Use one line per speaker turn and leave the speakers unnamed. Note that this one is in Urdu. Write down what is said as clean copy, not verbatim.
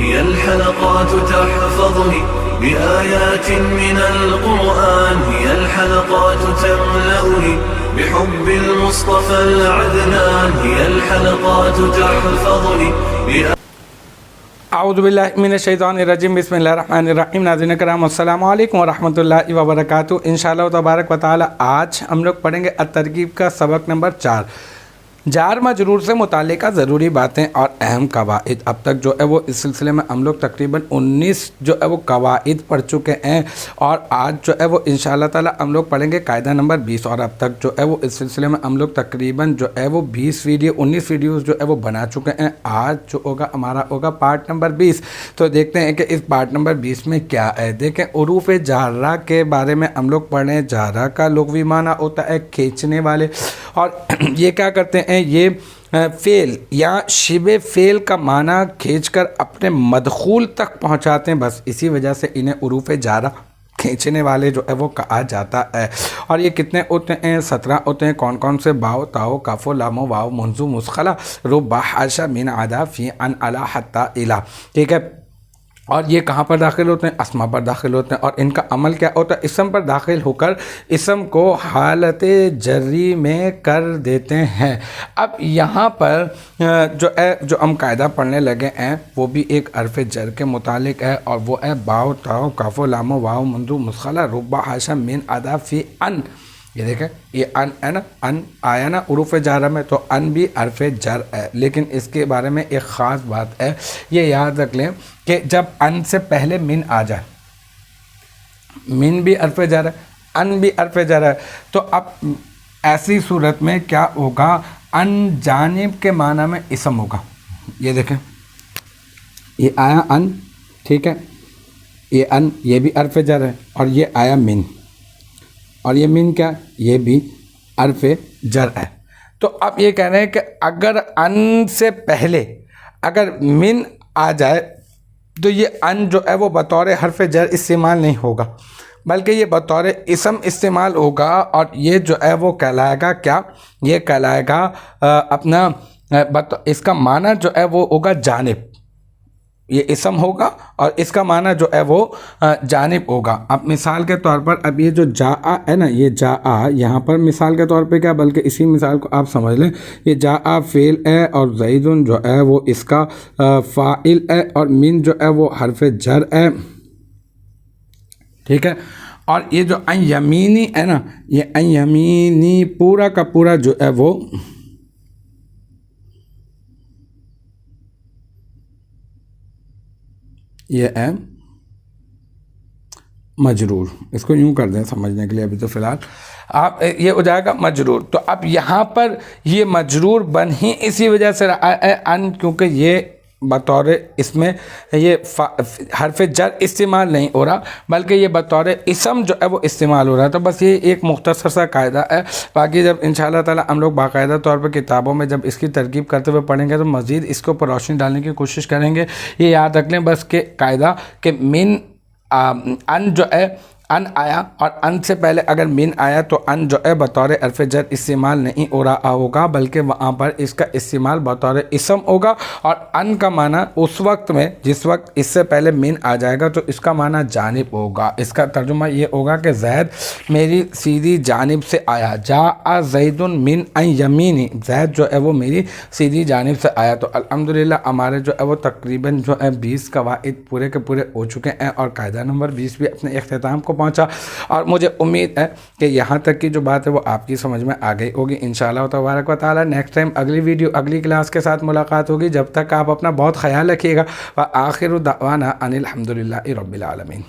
هي الحلقات تحفظني بآيات من القرآن، هي الحلقات تملأني بحب المصطفى العدنان، هي الحلقات تحفظني
اعوذ باللہ من الشیطان الرجیم، بسم اللہ الرحمن الرحیم۔ ناظرین کرام السلام علیکم ورحمۃ اللہ وبرکاتہ۔ انشاءاللہ تبارک و تعالی آج ہم لوگ پڑھیں گے الترغیب کا سبق نمبر 4، جار مجرور سے متعلقہ ضروری باتیں اور اہم قواعد۔ اب تک جو ہے وہ اس سلسلے میں ہم لوگ تقریباً 19 جو ہے وہ قواعد پڑھ چکے ہیں، اور آج جو ہے وہ انشاءاللہ تعالی ہم لوگ پڑھیں گے قاعدہ نمبر 20، اور اب تک جو ہے وہ اس سلسلے میں ہم لوگ تقریباً جو ہے وہ 19 ویڈیوز جو ہے وہ بنا چکے ہیں۔ آج جو ہوگا ہمارا ہوگا پارٹ نمبر 20۔ تو دیکھتے ہیں کہ اس پارٹ نمبر 20 میں کیا ہے۔ دیکھیں، حروف جارہ کے بارے میں ہم لوگ پڑھ رہے ہیں۔ جارہ کا لغوی معنی ہوتا ہے کھینچنے والے، اور یہ کیا کرتے ہیں، یہ فعل یا شبہ فعل کا معنی کھینچ کر اپنے مدخول تک پہنچاتے ہیں، بس اسی وجہ سے انہیں حروف جارہ کھینچنے والے جو ہے وہ کہا جاتا ہے۔ اور یہ کتنے ہوتے ہیں؟ 17 ہوتے ہیں۔ کون کون سے؟ باؤ، تاؤ، کاف، لام، واو، منزو، مسخلہ، ربع، حاشا، من، عدا، فی، عن، علی، حتی، الی۔ ٹھیک ہے، اور یہ کہاں پر داخل ہوتے ہیں؟ اسما پر داخل ہوتے ہیں، اور ان کا عمل کیا ہوتا ہے؟ اسم پر داخل ہو کر اسم کو حالت جری میں کر دیتے ہیں۔ اب یہاں پر جو ہم قاعدہ پڑھنے لگے ہیں وہ بھی ایک حرف جر کے متعلق ہے، اور وہ ہے باؤ، تاؤ، کاف، لام، واو، منزو، مسخلہ، ربع، حاشا، من، عدا، فی، عن۔ یہ دیکھیں، یہ ان ہے نا، ان آیا نا حروف جارہ میں، تو ان بھی حرف جر ہے، لیکن اس کے بارے میں ایک خاص بات ہے، یہ یاد رکھ لیں کہ جب ان سے پہلے من آ جائے، من بھی حرف جر ہے، ان بھی حرف جر ہے، تو اب ایسی صورت میں کیا ہوگا؟ ان جانب کے معنی میں اسم ہوگا۔ یہ دیکھیں، یہ آیا ان، ٹھیک ہے، یہ ان، یہ بھی حرف جر ہے، اور یہ آیا من، اور یہ من کیا؟ یہ بھی حرف جر ہے۔ تو اب یہ کہہ رہے ہیں کہ اگر ان سے پہلے اگر من آ جائے تو یہ ان جو ہے وہ بطور حرف جر استعمال نہیں ہوگا، بلکہ یہ بطور اسم استعمال ہوگا، اور یہ جو ہے وہ کہلائے گا کیا؟ یہ کہلائے گا اپنا اس کا معنی جو ہے وہ ہوگا جانب۔ یہ اسم ہوگا اور اس کا معنی جو ہے وہ جانب ہوگا۔ اب مثال کے طور پر، اب یہ جو جاء ہے نا، یہ جاء یہاں پر مثال کے طور پہ کیا، بلکہ اسی مثال کو آپ سمجھ لیں، یہ جاء فعل ہے، اور زیدن جو ہے وہ اس کا فاعل ہے، اور من جو ہے وہ حرف جر ہے، ٹھیک ہے۔ اور یہ جو ان یمینی ہے نا، یہ ان یمینی پورا کا پورا جو ہے وہ یہ ہے مجرور۔ اس کو یوں کر دیں سمجھنے کے لیے، ابھی تو فی الحال آپ یہ ہو جائے گا مجرور۔ تو اب یہاں پر یہ مجرور بن ہی اسی وجہ سے رہا ہے ان، کیونکہ یہ بطور اس میں یہ حرف جر استعمال نہیں ہو رہا، بلکہ یہ بطور اسم جو ہے وہ استعمال ہو رہا ہے۔ تو بس یہ ایک مختصر سا قاعدہ ہے، باقی جب انشاءاللہ تعالی ہم لوگ باقاعدہ طور پر کتابوں میں جب اس کی ترکیب کرتے ہوئے پڑھیں گے تو مزید اس کے اوپر روشنی ڈالنے کی کوشش کریں گے۔ یہ یاد رکھ لیں بس کہ قاعدہ کہ من ان جو ہے، ان آیا، اور ان سے پہلے اگر من آیا تو ان جو ہے بطور حرف جر استعمال نہیں ہو رہا ہوگا، بلکہ وہاں پر اس کا استعمال بطور اسم ہوگا، اور ان کا معنی اس وقت میں جس وقت اس سے پہلے من آ جائے گا تو اس کا معنی جانب ہوگا۔ اس کا ترجمہ یہ ہوگا کہ زید میری سیدھی جانب سے آیا، جاء زید من ان یمینی، زید جو ہے وہ میری سیدھی جانب سے آیا۔ تو الحمدللہ ہمارے جو ہے وہ تقریباً جو ہے 20 قواعد پورے کے پورے ہو چکے ہیں، اور قاعدہ نمبر 20 بھی اپنے اختتام کو پہنچا، اور مجھے امید ہے کہ یہاں تک کی جو بات ہے وہ آپ کی سمجھ میں آ گئی ہوگی انشاءاللہ تبارک و تعالی۔ نیکسٹ ٹائم اگلی ویڈیو اگلی کلاس کے ساتھ ملاقات ہوگی، جب تک آپ اپنا بہت خیال رکھیے گا۔ وآخر دعوانا ان الحمدللہ رب العالمین۔